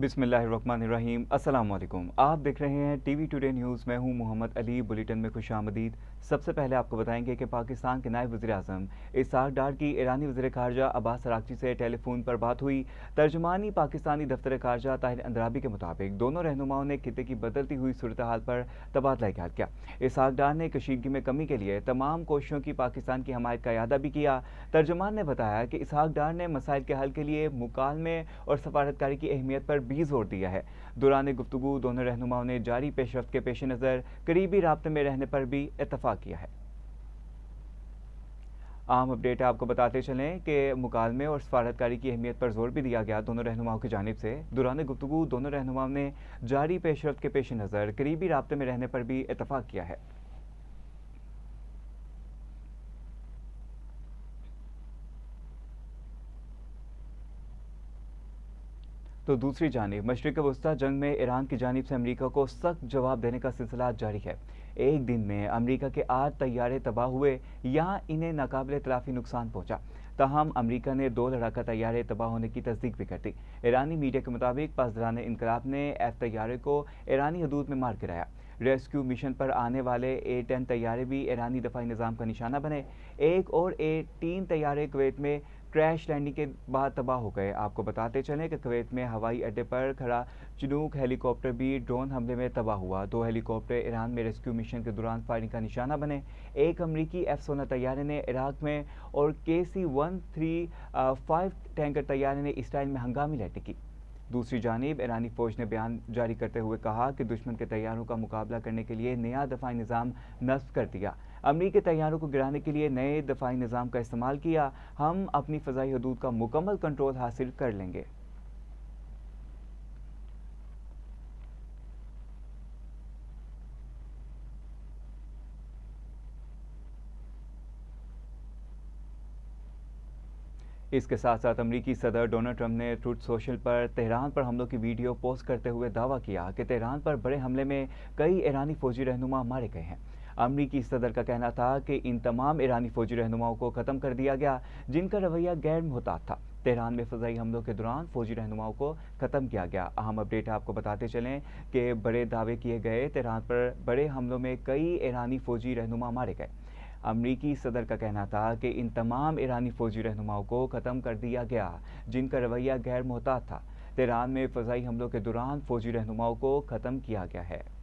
बिस्मिल्लाहिर्रहमानिर्रहीम। अस्सलाम वालेकुम। आप देख रहे हैं टीवी टुडे न्यूज़। मैं हूं मोहम्मद अली। बुलेटिन में खुशामदीद। सबसे पहले आपको बताएंगे कि पाकिस्तान के नायब वज़ीर आज़म इसहाक डार की ईरानी वज़ीर ख़ारजा अब्बास अराग़ची से टेलीफोन पर बात हुई। तर्जुमानी पाकिस्तानी दफ्तर ख़ारजा ताहिर अंद्राबी के मुताबिक दोनों रहनुमाओं ने खित्ते की बदलती हुई सूरत हाल पर तबादला ख्याल किया। इसहाक डार ने कशीदगी में कमी के लिए तमाम कोशिशों की पाकिस्तान की हमायत का इरादा भी किया। तर्जुमान ने बताया कि इसहाक डार ने मसाइल के हल के लिए मुकालमे और सफारतकारी की अहमियत पर भी जोर दिया है। दौरान गुफ्तगू दोनों रहनुमाओं ने जारी पेशरफ्त के पेश नज़र करीबी राब्ते में रहने पर भी इत्तफाक किया है। आम अपडेट आपको बताते चलें कि मुकालमे और सफारतकारी की अहमियत पर जोर भी दिया गया दोनों रहनुमाओं की जानिब से। दौरान गुफ्तगू दोनों रहनुमाओं ने जारी पेशरफ्त के पेश नज़र करीबी राब्ते में रहने पर भी इत्तफाक किया है। तो दूसरी जानिब मशरिक़ वस्ता जंग में ईरान की जानिब से अमरीका को सख्त जवाब देने का सिलसिला जारी है। एक दिन में अमरीका के 8 तैयारे तबाह हुए, यहाँ इन्हें नाकाबिले तलाफी नुकसान पहुंचा। ताहम अमरीका ने 2 लड़ाका तैयारे तबाह होने की तस्दीक भी कर दी। ईरानी मीडिया के मुताबिक पासदारान इनकलाब ने F तैयारे को ईरानी हदूद में मार गिराया। रेस्क्यू मिशन पर आने वाले A-10 तैयारे भी ईरानी दफाई निज़ाम का निशाना बने। एक और A-3 तैयारे कुवैत में क्रैश लैंडिंग के बाद तबाह हो गए। आपको बताते चलें कि कुवैत में हवाई अड्डे पर खड़ा चिनूक हेलीकॉप्टर भी ड्रोन हमले में तबाह हुआ। 2 हेलीकॉप्टर ईरान में रेस्क्यू मिशन के दौरान फायरिंग का निशाना बने। एक अमरीकी F-16 तैयारे ने इराक में और KC-135 टैंकर तैयारे ने इसराइल में हंगामी लैंडिंग की। दूसरी जानिब ईरानी फौज ने बयान जारी करते हुए कहा कि दुश्मन के तैयारों का मुकाबला करने के लिए नया दफाई निज़ाम नस्ब कर दिया। अमरीकी तैयारों को गिराने के लिए नए दफाई निज़ाम का इस्तेमाल किया। हम अपनी फ़ज़ाई हदूद का मुकम्मल कंट्रोल हासिल कर लेंगे। इसके साथ साथ अमरीकी सदर डोनाल्ड ट्रंप ने ट्रूथ सोशल पर तेहरान पर हमलों की वीडियो पोस्ट करते हुए दावा किया कि तेहरान पर बड़े हमले में कई ईरानी फौजी रहनुमा मारे गए हैं। अमरीकी सदर का कहना था कि इन तमाम ईरानी फौजी रहनुमाओं को ख़त्म कर दिया गया जिनका रवैया गैर मुहतात था। तेहरान में फ़ज़ाई हमलों के दौरान फौजी रहनुमाओं को ख़त्म किया गया। अहम अपडेट आपको बताते चलें कि बड़े दावे किए गए तेहरान पर बड़े हमलों में कई ईरानी फौजी रहनुमा मारे गए। अमरीकी सदर का कहना था कि इन तमाम ईरानी फौजी रहनुमाओं को ख़त्म कर दिया गया जिनका रवैया गैर मुहतात था। तेहरान में फ़ज़ाई हमलों के दौरान फौजी रहनुमाओं को ख़त्म किया गया है।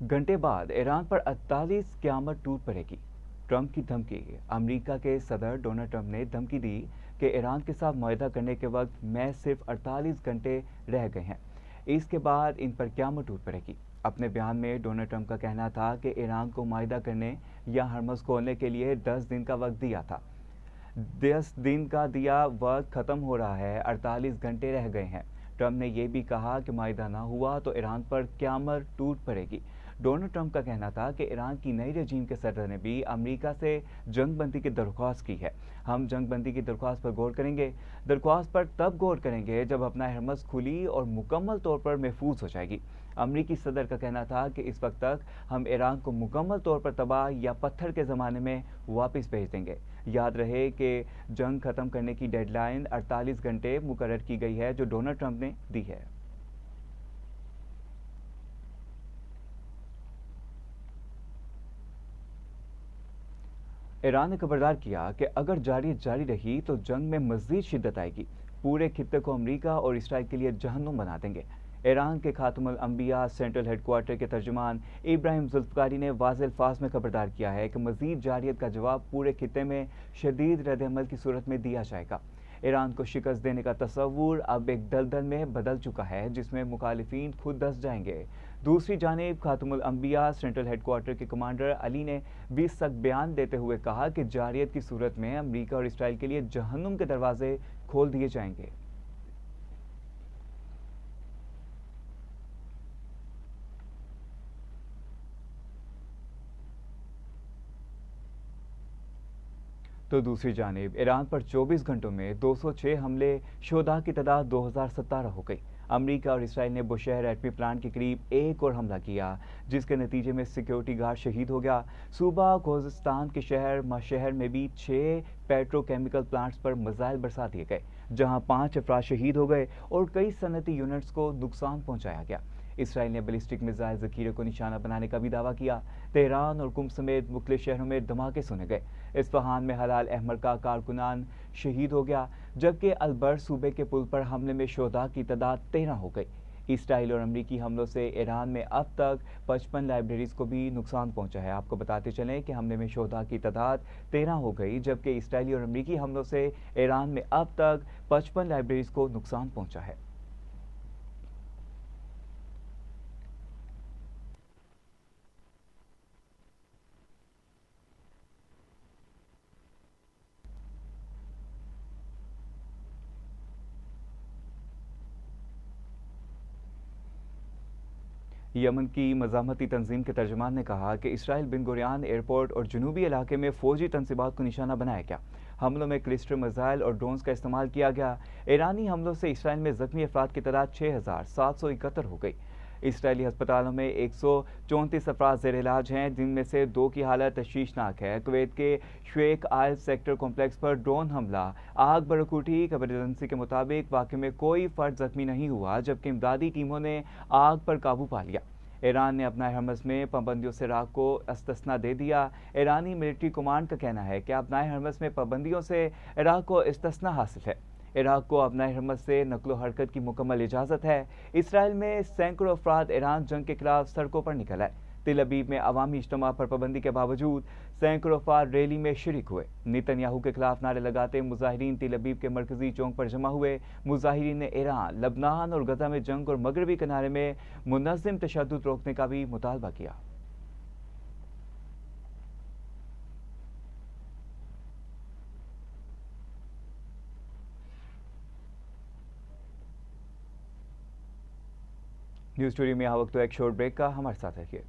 घंटे बाद ईरान पर 48 क़यामत टूट पड़ेगी। ट्रंप की धमकी। अमरीका के सदर डोनाल्ड ट्रंप ने धमकी दी कि ईरान के साथ मुआहदा करने के वक्त मैं सिर्फ 48 घंटे रह गए हैं, इसके बाद इन पर क़यामत टूट पड़ेगी। अपने बयान में डोनाल्ड ट्रंप का कहना था कि ईरान को मुआहदा करने या हरमज़ खोलने के लिए 10 दिन का वक्त दिया था। 10 दिन का दिया वक्त ख़त्म हो रहा है, 48 घंटे रह गए हैं। ट्रंप ने यह भी कहा कि मुआहदा ना हुआ तो ईरान पर क़यामत टूट पड़ेगी। डोनाल्ड ट्रंप का कहना था कि ईरान की नई रजीम के सदर ने भी अमेरिका से जंग बंदी की दरख्वास्त की है। हम जंग बंदी की दरख्वास्त पर गौर करेंगे। दरख्वास्त पर तब गौर करेंगे जब अपना हरमज़ खुली और मुकम्मल तौर पर महफूज हो जाएगी। अमरीकी सदर का कहना था कि इस वक्त तक हम ईरान को मुकम्मल तौर पर तबाह या पत्थर के ज़माने में वापस भेज देंगे। याद रहे कि जंग ख़त्म करने की डेडलाइन 48 घंटे मुकर्रर की गई है जो डोनाल्ड ट्रंप ने दी है। ईरान ने खबरदार किया कि अगर जारी रही तो जंग में मज़ीद शिद्दत आएगी। पूरे खित्ते को अमरीका और इसराइल के लिए जहन्नुम बना देंगे। ईरान के खातमुल अंबिया सेंट्रल हेडक्वार्टर के तर्जुमान इब्राहिम जुल्फ़िकारी ने वाज़ेह अल्फाज में खबरदार किया है कि मज़ीद जारियत का जवाब पूरे खित्ते में शदीद रद्द-ए-अमल की सूरत में दिया जाएगा। ईरान को शिकस्त देने का तस्वुर अब एक दलदल में बदल चुका है जिसमें मुखालिफिन खुद धंस जाएंगे। दूसरी जानिब खातमुल अंबिया सेंट्रल हेडक्वार्टर के कमांडर अली ने भी सख्त बयान देते हुए कहा कि जारियत की सूरत में अमरीका और इसराइल के लिए जहन्नुम के दरवाजे खोल दिए जाएंगे। तो दूसरी जानिब ईरान पर 24 घंटों में 206 हमले, शोधा की तादाद 2017 हो गई। अमेरिका और इसराइल ने बुशहर एटमी प्लांट के करीब एक और हमला किया, जिसके नतीजे में सिक्योरिटी गार्ड शहीद हो गया। सूबा खोजिस्तान के शहर मशहर में भी 6 पेट्रोकेमिकल प्लांट्स पर मिसाइल बरसा दिए गए, जहां 5 अफराद शहीद हो गए और कई सनती यूनिट्स को नुकसान पहुंचाया गया। इसराइल ने बैलिस्टिक मिसाइल जखीरे को निशाना बनाने का भी दावा किया। तेहरान और कुम समेत मुख्तलिफ शहरों में धमाके सुने गए। इस्फहान में हलाल अहमद का कारकुनान शहीद हो गया, जबकि अलबर सूबे के पुल पर हमले में शोधा की तादाद 13 हो गई। इसराइल और अमरीकी हमलों से ईरान में अब तक 55 लाइब्रेरीज को भी नुकसान पहुंचा है। आपको बताते चलें कि हमले में शोधा की तादाद 13 हो गई, जबकि इसराइली और अमरीकी हमलों से ईरान में अब तक 55 लाइब्रेरीज को नुकसान पहुंचा है। यमन की मज़ामती तंजीम के तर्जुमान ने कहा कि इसराइल बिन गुरियान एयरपोर्ट और जनूबी इलाके में फ़ौजी तनसीबात को निशाना बनाया गया। हमलों में क्लिस्टर मिसाइल और ड्रोन्स का इस्तेमाल किया गया। ईरानी हमलों से इसराइल में ज़ख्मी अफराद की तादाद 6,771 हो गई। इसराइली अस्पतालों में 134 अफराद ज़ेर इलाज हैं, जिनमें से 2 की हालत तशवीशनाक है। कुवैत के शेख आयल सेक्टर कॉम्प्लेक्स पर ड्रोन हमला, आग भड़क उठी। खबर एजेंसी के मुताबिक वाक़े में कोई फर्द जख्मी नहीं हुआ, जबकि इमदादी टीमों ने आग पर काबू पा लिया। ईरान ने अपना हरमस में पाबंदियों से इराक को इस्तिस्ना दे दिया। ईरानी मिलिट्री कमांड का कहना है कि अपना हरमस में पाबंदियों से इराक को इस्तिस्ना हासिल है। इराक को अपना हरमस से नकलो हरकत की मुकम्मल इजाज़त है। इसराइल में सैकड़ों अफराद ईरान जंग के खिलाफ सड़कों पर निकल आए। तिल अबीब में अवामी इज्तिमा पर पाबंदी के बावजूद सैकड़ों अफराद रैली में शरीक हुए। नेतन्याहू के खिलाफ नारे लगाते मुजाहिरीन तिल अबीब के मरकजी चौक पर जमा हुए। मुजाहिरीन ने ईरान, लबनान और गजा में जंग और मगरबी किनारे में मुनज़्ज़म तशद्दुद रोकने का भी मुतालबा किया। न्यूज़ स्टोरी में वक्त तो एक शॉर्ट ब्रेक का, हमारे साथ रहिए।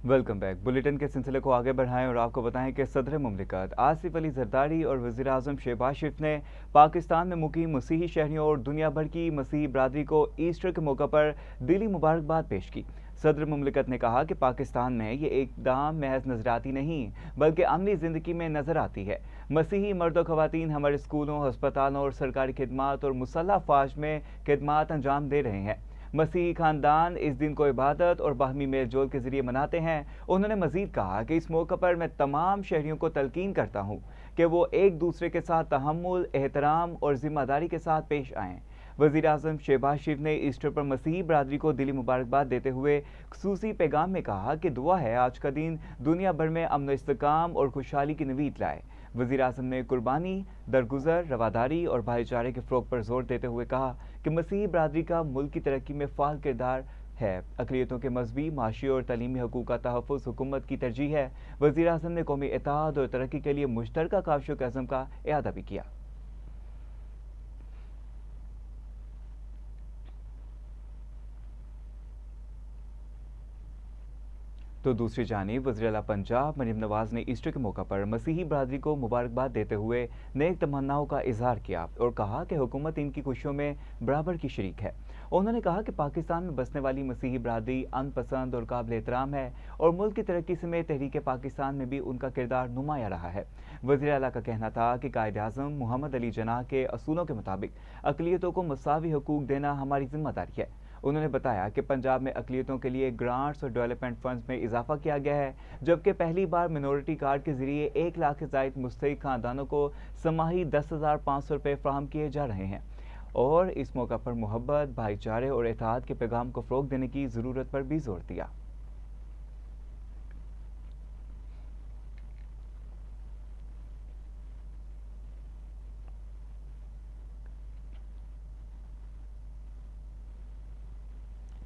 Welcome back. बुलेटिन के सिलसिले को आगे बढ़ाएं और आपको बताएं कि सदर मुमलिकत आसिफ अली जरदारी और वज़ीर आज़म शहबाज शरीफ ने पाकिस्तान में मुकीम मसीही शहरियों और दुनिया भर की मसीही बरादरी को ईस्टर के मौके पर दिली मुबारकबाद पेश की। सदर मुमलिकत ने कहा कि पाकिस्तान में ये इक़दाम महज नजराती नहीं, बल्कि अमली ज़िंदगी में नज़र आती है। मसीही मर्द और ख़वातीन हमारे स्कूलों, अस्पतालों और सरकारी खिदमात और मुसल्लह फ़ौज में खिदमात अंजाम दे रहे हैं। मसीही खानदान इस दिन को इबादत और बाहमी मेल जोल के जरिए मनाते हैं। उन्होंने मजीद कहा कि इस मौके पर मैं तमाम शहरियों को तलकीन करता हूँ कि वो एक दूसरे के साथ तहम्मुल, एहतराम और जिम्मेदारी के साथ पेश आएँ। वज़ीर आज़म शहबाज शरीफ ने ईस्टर पर मसीही बरादरी को दिली मुबारकबाद देते हुए खुसूसी पैगाम में कहा कि दुआ है आज का दिन दुनिया भर में अमन, इस्तेकाम और खुशहाली की नवीद लाए। वज़ीर आज़म ने कुर्बानी, दरगुजर, रवादारी और भाईचारे के फ़रोग़ पर जोर देते हुए कहा कि मसीही बरादरी का मुल्क की तरक्की में फ़ाल किरदार है। अक़लियतों के मज़हबी, माशी और तलीमी हकूक़ का तहफ़्फ़ुज़ हुकूमत की तरजीह है। वज़ीर आज़म ने कौमी इत्तेहाद और तरक्की के लिए मुश्तरका काविशों के अज़्म का इआदा भी किया। तो दूसरी जानिब वज़ीर आला पंजाब मरीम नवाज ने ईस्टर के मौका पर मसीही बरादरी को मुबारकबाद देते हुए नेक तमन्नाओं का इजहार किया और कहा कि हुकूमत इनकी खुशियों में बराबर की शरीक है। उन्होंने कहा कि पाकिस्तान में बसने वाली मसीही बरादरी अनपसंद और काबिल एहतराम है और मुल्क की तरक्की समेत तहरीक पाकिस्तान में भी उनका किरदार नुमाया रहा है। वज़ीर आला का कहना था कि कायद आज़म मोहम्मद अली जनाह के असूलों के मुताबिक अक़लियतों को मसावी हकूक़ देना हमारी जिम्मेदारी है। उन्होंने बताया कि पंजाब में अक़लियतों के लिए ग्रांट्स और डेवलपमेंट फंड्स में इजाफा किया गया है, जबकि पहली बार मिनोरिटी कार्ड के जरिए 1 लाख से ज़ायद मुस्तहिक़ खानदानों को समाही 10,500 रुपये फ़राहम किए जा रहे हैं। और इस मौका पर मोहब्बत, भाईचारे और इत्तेहाद के पैगाम को फ़रोग़ देने की ज़रूरत पर भी जोर दिया।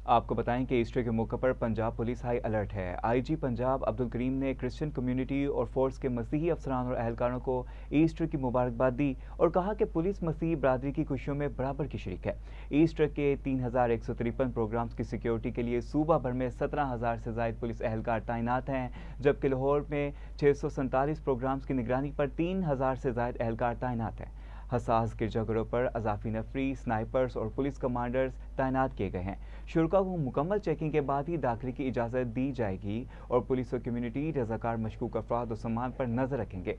आपको बताएं कि ईस्टर के मौके पर पंजाब पुलिस हाई अलर्ट है। आईजी पंजाब अब्दुल करीम ने क्रिश्चियन कम्युनिटी और फोर्स के मसीही अफसरान और अहलकारों को ईस्टर की मुबारकबाद दी और कहा कि पुलिस मसीही बरादरी की खुशियों में बराबर की शरीक है। ईस्टर के 3,153 प्रोग्राम्स की सिक्योरिटी के लिए सूबा भर में 17,000 से ज़ायद पुलिस अहलकार तैनात हैं, जबकि लाहौर में 647 प्रोग्राम्स की निगरानी पर 3,000 से ज़ायद अहलकार तैनात हैं। हसास गिरजाघरों पर अजाफी नफरी, स्नाइपर्स और पुलिस कमांडर्स तैनात किए गए हैं। शुल्का को मुकम्मल चेकिंग के बाद ही दाखिले की इजाज़त दी जाएगी और पुलिस और कम्युनिटी रजाकार मशकूक अफराद और सामान पर नजर रखेंगे।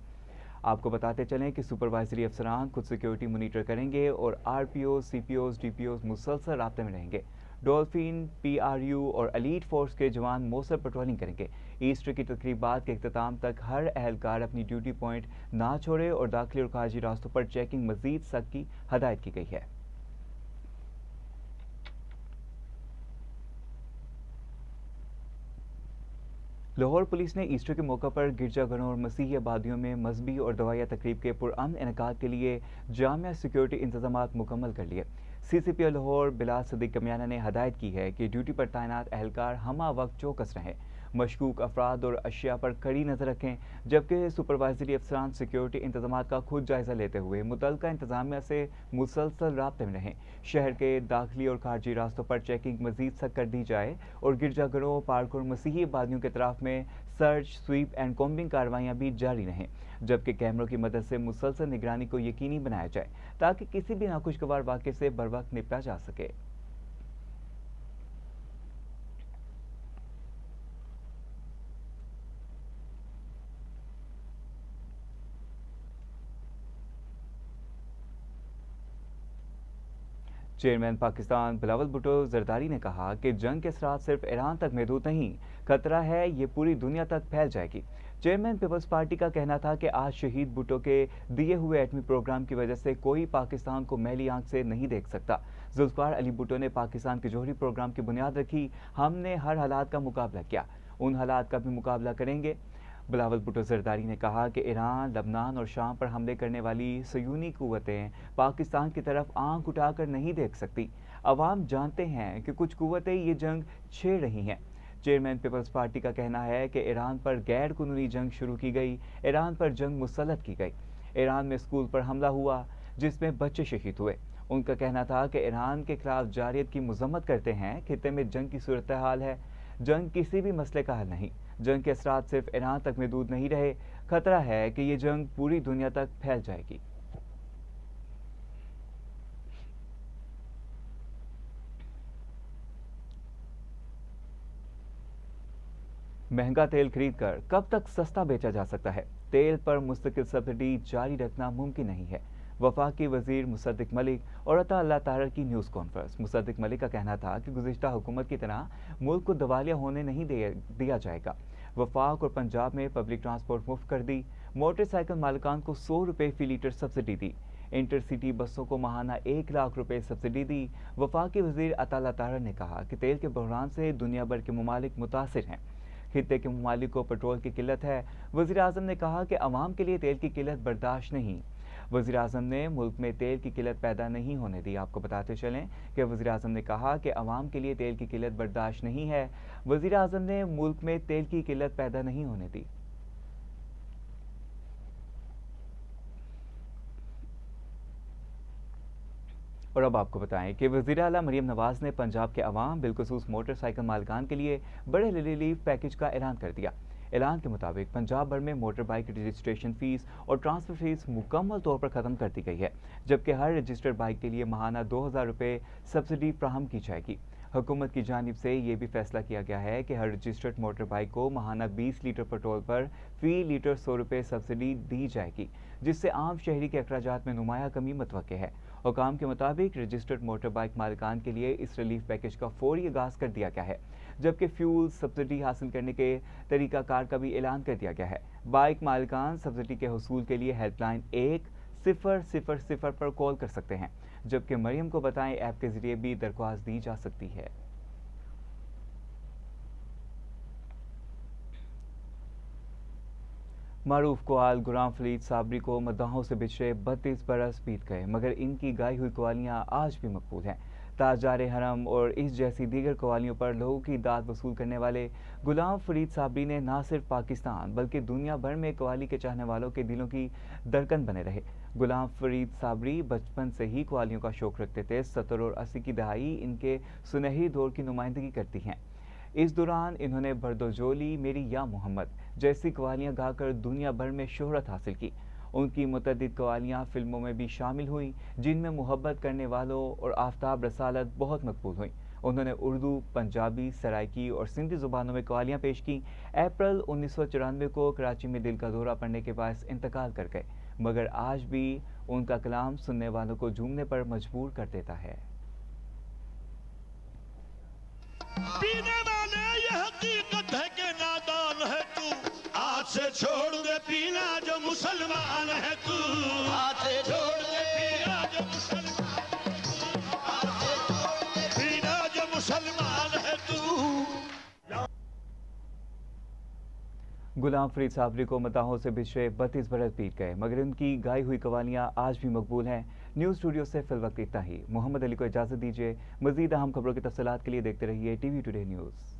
आपको बताते चलें कि सुपरवाइजरी अफसरान खुद सिक्योरिटी मॉनिटर करेंगे और आरपीओ, सीपीओ, डीपीओ मुसलसल राब्ते में रहेंगे। डॉल्फिन, पीआरयू और एलीट फोर्स के जवान मौसर पेट्रोलिंग करेंगे। ईस्टर की तकरीबात के इख्तिताम तक हर एहलकार अपनी ड्यूटी पॉइंट ना छोड़े और दाखिले और खारजी रास्तों पर चेकिंग मजीद सख्त की हदायत की गई है। लाहौर पुलिस ने ईस्टर के मौका पर गिरजाघरों और मसीही आबादियों में मजहबी और दवाइया तकरीब के पुरअमन इनेकाद के लिए जामिया सिक्योरिटी इंतजाम मुकम्मल कर लिए। सीसीपी लाहौर बिलाल सदीक कमियाना ने हदायत की है कि ड्यूटी पर तैनात एहलकार हमा वक्त चौकस रहें, मशकूक अफराद और अशिया पर कड़ी नज़र रखें, जबकि सुपरवाइजरी अफसरान सिक्योरिटी इंतजाम का खुद जायजा लेते हुए मुतलका इंतजामिया से मुसलसल राब्ते में रहें। शहर के दाखिली और खारजी रास्तों पर चेकिंग मजीद सख्त कर दी जाए और गिरजाघरों, पार्कों और मसीही आबादियों के तरफ में सर्च, स्वीप एंड कॉम्बिंग कार्रवाइयाँ भी जारी रहें, जबकि कैमरों की मदद से मुसलसल निगरानी को यकीनी बनाया जाए ताकि किसी भी नाखुशगवार वाक़े से बर वक्त निपटा जा सके। चेयरमैन पाकिस्तान बिलावल भुट्टो जरदारी ने कहा कि जंग के असरात सिर्फ ईरान तक महदूद नहीं, खतरा है ये पूरी दुनिया तक फैल जाएगी। चेयरमैन पीपल्स पार्टी का कहना था कि आज शहीद भुट्टो के दिए हुए एटमी प्रोग्राम की वजह से कोई पाकिस्तान को मैली आंख से नहीं देख सकता। जुल्फकार अली भुट्टो ने पाकिस्तान के जौहरी प्रोग्राम की बुनियाद रखी। हमने हर हालात का मुकाबला किया, उन हालात का भी मुकाबला करेंगे। बिलावल भुट्टो जरदारी ने कहा कि ईरान, लबनान और शाम पर हमले करने वाली सयूनी कुव्वतें पाकिस्तान की तरफ आंख उठाकर नहीं देख सकती। अवाम जानते हैं कि कुछ कुव्वतें ये जंग छेड़ रही हैं। चेयरमैन पीपल्स पार्टी का कहना है कि ईरान पर गैर कानूनी जंग शुरू की गई, ईरान पर जंग मुसल्लत की गई। ईरान में स्कूल पर हमला हुआ जिसमें बच्चे शहीद हुए। उनका कहना था कि ईरान के खिलाफ जारियत की मजम्मत करते हैं। खित्ते में जंग की सूरत हाल है, जंग किसी भी मसले का हल नहीं। जंग के असरात सिर्फ ईरान तक महदूद नहीं रहे, खतरा है कि ये जंग पूरी दुनिया तक फैल जाएगी। महंगा तेल खरीदकर कब तक सस्ता बेचा जा सकता है? तेल पर मुस्तकिल सब्सिडी जारी रखना मुमकिन नहीं है। वफाकी वजीर मुसद्दिक मलिक और अता अल्लाह तारर की न्यूज़ कॉन्फ्रेंस। मुसद्दिक मलिक का कहना था कि गुज़िश्ता हुकूमत की तरह मुल्क को दिवालिया होने नहीं दिया जाएगा। वफाक और पंजाब में पब्लिक ट्रांसपोर्ट मुफ्त कर दी, मोटरसाइकिल मालिकान को 100 रुपये फी लीटर सब्सिडी दी, इंटरसिटी बसों को माहाना 1 लाख रुपए सब्सिडी दी। वफाकी वजीर अता अल्लाह तारर ने कहा कि तेल के बहरान से दुनिया भर के ममालिक मुतासिर हैं। खित्ते के ममालिक को पेट्रोल की किल्लत है। वज़ीर आज़म ने कहा कि अवाम के लिए तेल की किल्लत बर्दाश्त नहीं। वज़ीर आज़म ने मुल्क में तेल की किल्लत पैदा नहीं होने दी। आपको बताते चलें कि वज़ीर आज़म ने कहा कि अवाम के लिए तेल की किल्लत बर्दाश्त नहीं है। वज़ीर आज़म ने मुल्क में तेल की किल्लत पैदा नहीं होने दी। और अब आपको बताएं कि वज़ीर आला मरीम नवाज ने पंजाब के अवाम बिलखुसूस मोटरसाइकिल मालिकान के लिए बड़े रिलीफ पैकेज का ऐलान कर दिया। ऐलान के मुताबिक पंजाब भर में मोटर बाइक रजिस्ट्रेशन फीस और ट्रांसफर फीस मुकम्मल तौर पर ख़त्म कर दी गई है, जबकि हर रजिस्टर्ड बाइक के लिए माहाना 2000 रुपये सब्सिडी फ्राहम की जाएगी। हुकूमत की जानिब से ये भी फैसला किया गया है कि हर रजिस्टर्ड मोटर बाइक को माहाना 20 लीटर पेट्रोल पर फी लीटर 100 रुपये सब्सिडी दी जाएगी, जिससे आम शहरी के अखराजात में नुमाया कमी मुतवक्के है। हुकाम के मुताबिक रजिस्टर्ड मोटर बाइक मालिकान के लिए इस रिलीफ पैकेज का फौरी आगाज़ कर दिया गया है, जबकि फ्यूल सब्सिडी हासिल करने के तरीकाकार का भी ऐलान कर दिया गया है। बाइक मालिकान सब्सिडी के हसूल के लिए हेल्पलाइन 1000 पर कॉल कर सकते हैं, जबकि मरियम को बताएं ऐप के जरिए भी दरख्वास्त दी जा सकती है। मारूफ कवाल गुलाम फरीद साबरी को मद्दाहों से बिछड़े 32 बरस बीत गए, मगर इनकी गाई हुई कवालियाँ आज भी मकबूल हैं। ताजार हरम और इस जैसी दीगर कवालियों पर लोगों की दाद वसूल करने वाले गुलाम फरीद साबरी ने न सिर्फ पाकिस्तान बल्कि दुनिया भर में कवाली के चाहने वालों के दिलों की धड़कन बने रहे। गुलाम फरीद साबरी बचपन से ही कवालियों का शौक़ रखते थे। 70 और 80 की दहाई इनके सुनहरी दौर की नुमाइंदगी करती हैं। इस दौरान इन्होंने बर्दोजोली, मेरी या मोहम्मद जैसी कवालियाँ गाकर दुनिया भर में शोहरत हासिल की। उनकी मुतअद्दिद कवालियाँ फिल्मों में भी शामिल हुई, जिनमें मोहब्बत करने वालों और आफ्ताब रसालत बहुत मकबूल हुई। उन्होंने उर्दू, पंजाबी, सराइकी और सिंधी ज़ुबानों में कवालियाँ पेश की। अप्रैल 1994 को कराची में दिल का दौरा पड़ने के बायस इंतकाल कर गए, मगर आज भी उनका कलाम सुनने वालों को झूमने पर मजबूर कर देता है। पीने वाले ये हकीकत है कि नादान है तू, आज से छोड़ दे पीना जो मुसलमान है तू, आज से छोड़ दे पीना जो मुसलमान है तू, आज से छोड़ दे पीना जो मुसलमान है तू। गुलाम फरीद साबरी को मताहों से बिछड़े 32 बरस बीत गए, मगर उनकी गाई हुई कवालियाँ आज भी मकबूल हैं। न्यूज़ स्टूडियो से फिल वक्त इतना ही। मोहम्मद अली को इजाज़त दीजिए। मज़ीद अहम खबरों की तफसीलात के लिए देखते रहिए TV टुडे न्यूज़।